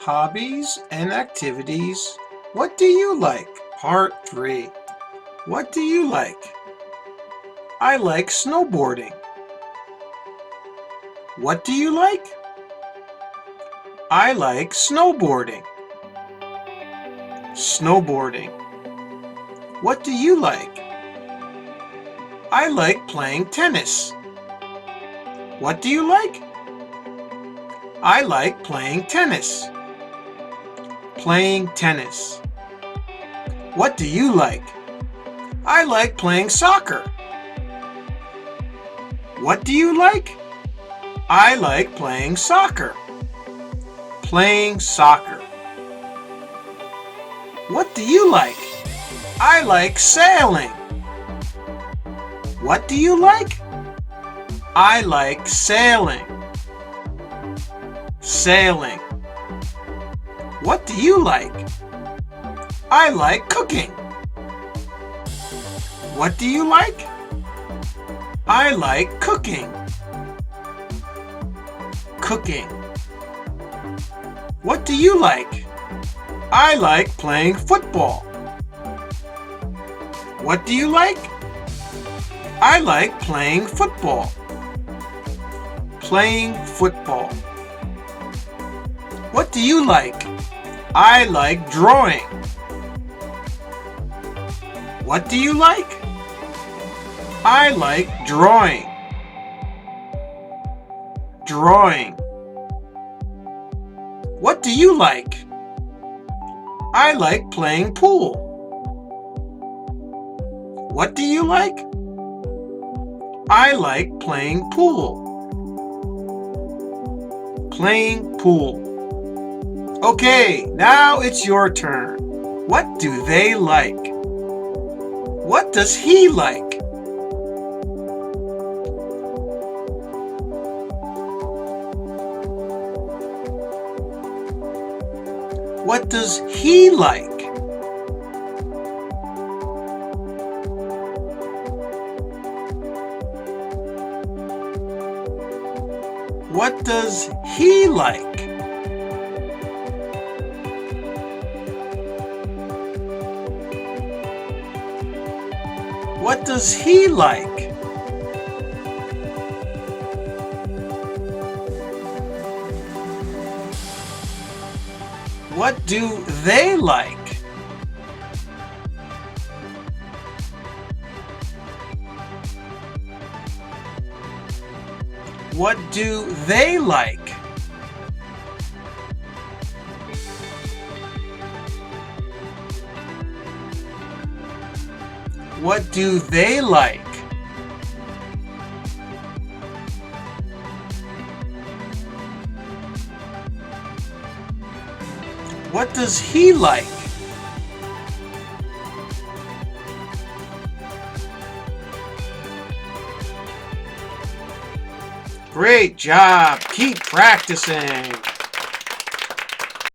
Hobbies and activities. What do you like? Part 3. What do you like? I like snowboarding. What do you like? I like snowboarding. Snowboarding. What do you like? I like playing tennis. What do you like? I like playing tennis. Playing tennis. What do you like? I like playing soccer. What do you like? I like playing soccer. Playing soccer. What do you like? I like sailing. What do you like? I like sailing. Sailing. What do you like? I like cooking. What do you like? I like cooking. Cooking. What do you like? I like playing football. What do you like? I like playing football. Playing football. What do you like? I like drawing. What do you like? I like drawing. Drawing. What do you like? I like playing pool. What do you like? I like playing pool. Playing pool. Okay, now it's your turn. What do they like? What does he like? What does he like? What does he like? What does he like? What do they like? What do they like? What do they like? What does he like? Great job! Keep practicing!